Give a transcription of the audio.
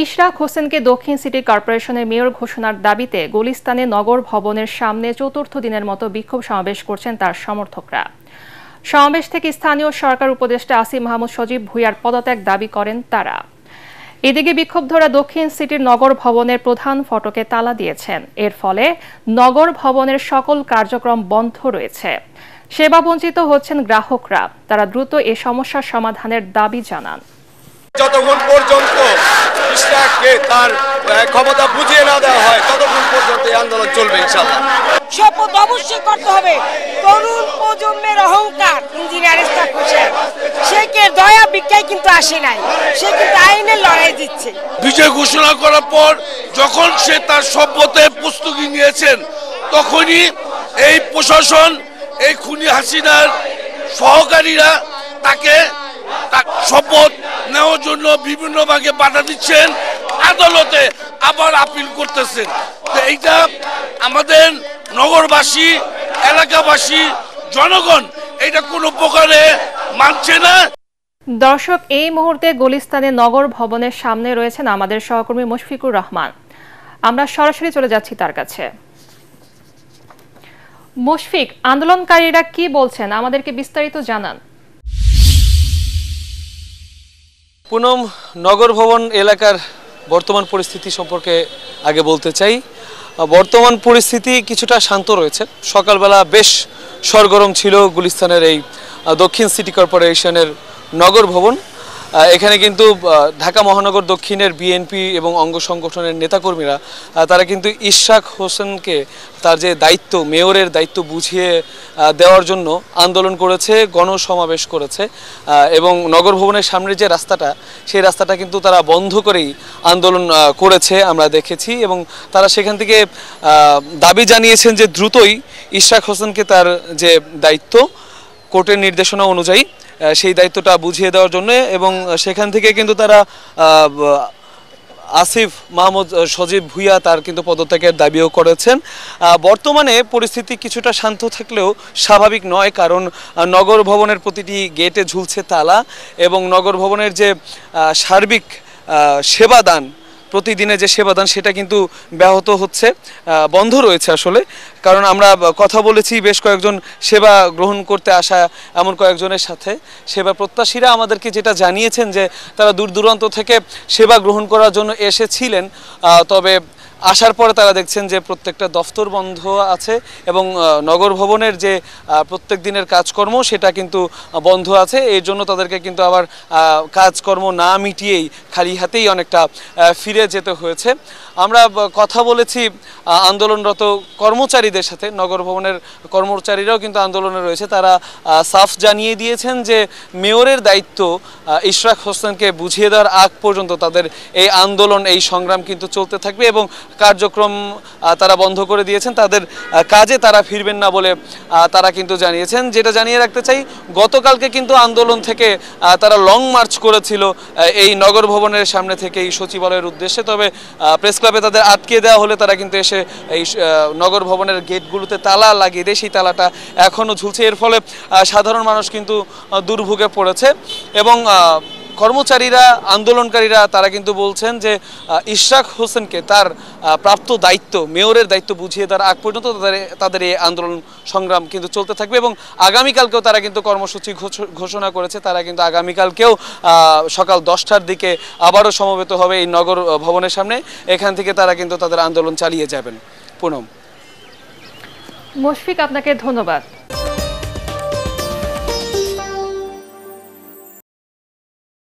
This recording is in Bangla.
ইশরাক হোসেনকে দক্ষিণ সিটি কর্পোরেশনের মেয়র ঘোষণার দাবিতে গুলিস্তানে নগর ভবনের সামনে চতুর্থ দিনের মতো বিক্ষোভ সমাবেশ করছেন তার সমর্থকরা। সমাবেশ থেকে স্থানীয় সরকার উপদেষ্টা আসিফ মাহমুদ সজীব ভুঁইয়ার পদত্যাগ দাবি করেন তারা। এদিকে বিক্ষোভধরা দক্ষিণ সিটির নগর ভবনের প্রধান ফটকে তালা দিয়েছেন। এর ফলে নগর ভবনের সকল কার্যক্রম বন্ধ রয়েছে। সেবাবঞ্চিত হচ্ছেন গ্রাহকরা। তারা দ্রুত এ সমস্যার সমাধানের দাবি জানান। যতক্ষণ পর্যন্ত ইশরাককে তার ক্ষমতা বুঝিয়ে না দেওয়া হয় ততক্ষণ পর্যন্ত এই আন্দোলন চলবে ইনশাআল্লাহ। শপথ অবশ্যই করতে হবে। তরুণ প্রজন্মের অহংকার ইঞ্জিনিয়ার ইশরাক হোসেন, সে কে দয়া ভিক্ষায় কিন্তু আসে নাই, সে কিন্তু আইনের লড়াই দিচ্ছে। বিজয় ঘোষণা করার পর যখন সে তার শপথের প্রস্তুতি নিয়েছেন তখনই এই প্রশাসন, এই খুনি হাসিনার সহকারীরা তাকে শপথ নেওয়ার জন্য বিভিন্ন ভাগে বাধা দিচ্ছেন, আদালতে আবার আপিল করতেছেন। এইটা আমাদের নগরবাসী, এলাকাবাসী, জনগণ এটা কোনো প্রকারে মানছে না। দর্শক, এই মুহূর্তে গুলিস্তানে নগর ভবনের সামনে রয়েছেন আমাদের সহকর্মী মুশফিকুর রহমান। আমরা সরাসরি চলে যাচ্ছি তার কাছে। মুশফিক, আন্দোলনকারীরা কি বলছেন আমাদেরকে বিস্তারিত জানান। পুনম, নগর ভবন এলাকার বর্তমান পরিস্থিতি সম্পর্কে আগে বলতে চাই। বর্তমান পরিস্থিতি কিছুটা শান্ত রয়েছে। সকালবেলা বেশ সরগরম ছিল গুলিস্তানের এই দক্ষিণ সিটি কর্পোরেশনের নগর ভবন। এখানে কিন্তু ঢাকা মহানগর দক্ষিণের বিএনপি এবং অঙ্গ সংগঠনের নেতাকর্মীরা তারা কিন্তু ইশরাক হোসেনকে তার যে দায়িত্ব, মেয়রের দায়িত্ব বুঝিয়ে দেওয়ার জন্য আন্দোলন করেছে, গণসমাবেশ করেছে এবং নগর ভবনের সামনের যে রাস্তাটা, সেই রাস্তাটা কিন্তু তারা বন্ধ করেই আন্দোলন করেছে আমরা দেখেছি। এবং তারা সেখান থেকে দাবি জানিয়েছেন যে দ্রুতই ইশরাক হোসেনকে তার যে দায়িত্ব কোর্টের নির্দেশনা অনুযায়ী সেই দায়িত্বটা বুঝিয়ে দেওয়ার জন্য, এবং সেখান থেকে কিন্তু তারা আসিফ মাহমুদ সজীব ভুঁইয়া তার কিন্তু পদত্যাগের দাবিও করেছেন। বর্তমানে পরিস্থিতি কিছুটা শান্ত থাকলেও স্বাভাবিক নয়, কারণ নগর ভবনের প্রতিটি গেটে ঝুলছে তালা এবং নগর ভবনের যে সার্বিক সেবাদান, প্রতিদিনে যে সেবাদান, সেটা কিন্তু ব্যাহত হচ্ছে, বন্ধ রয়েছে আসলে। কারণ আমরা কথা বলেছি বেশ কয়েকজন সেবা গ্রহণ করতে আসা এমন কয়েকজনের সাথে। সেবা প্রত্যাশীরা আমাদেরকে যেটা জানিয়েছেন যে তারা দূর দূরান্ত থেকে সেবা গ্রহণ করার জন্য এসেছিলেন, তবে আসার পরে তারা দেখছেন যে প্রত্যেকটা দফতর বন্ধ আছে এবং নগর ভবনের যে প্রত্যেক দিনের কাজকর্ম সেটা কিন্তু বন্ধ আছে। এর জন্য তাদেরকে কিন্তু আবার কাজকর্ম না মিটিয়েই খালি হাতেই অনেকটা ফিরে যেতে হয়েছে। আমরা কথা বলেছি আন্দোলনরত কর্মচারীদের সাথে। নগর ভবনের কর্মচারীরাও কিন্তু আন্দোলনে রয়েছে। তারা সাফ জানিয়ে দিয়েছেন যে মেয়রের দায়িত্ব ইশরাক হোসেনকে বুঝিয়ে দেওয়ার আগ পর্যন্ত তাদের এই আন্দোলন, এই সংগ্রাম কিন্তু চলতে থাকবে এবং কার্যক্রম তারা বন্ধ করে দিয়েছেন। তাদের কাজে তারা ফিরবেন না বলে তারা কিন্তু জানিয়েছেন। যেটা জানিয়ে রাখতে চাই, গতকালকে কিন্তু আন্দোলন থেকে তারা লং মার্চ করেছিল এই নগর ভবনের সামনে থেকে এই সচিবালয়ের উদ্দেশ্যে। তবে প্রেস ক্লাবে তাদের আটকে দেওয়া হলে তারা কিন্তু এসে এই নগর ভবনের গেটগুলোতে তালা লাগিয়ে দেয়, সেই তালাটা এখনও ঝুলছে। এর ফলে সাধারণ মানুষ কিন্তু দুর্ভোগে পড়েছে এবং কর্মচারীরা, আন্দোলনকারীরা তারা কিন্তু বলছেন যে ইশরাক হোসেনকে তার প্রাপ্ত দায়িত্ব, মেয়রের দায়িত্ব বুঝিয়ে দেওয়ার আগ পর্যন্ত তাদের এই আন্দোলন সংগ্রাম কিন্তু চলতে থাকবে এবং আগামীকালকেও তারা কিন্তু কর্মসূচি ঘোষণা করেছে। তারা কিন্তু আগামীকালকেও সকাল 10টার দিকে আবারও সমবেত হবে এই নগর ভবনের সামনে। এখান থেকে তারা কিন্তু তাদের আন্দোলন চালিয়ে যাবেন। পুনম। মুশফিক, আপনাকে ধন্যবাদ।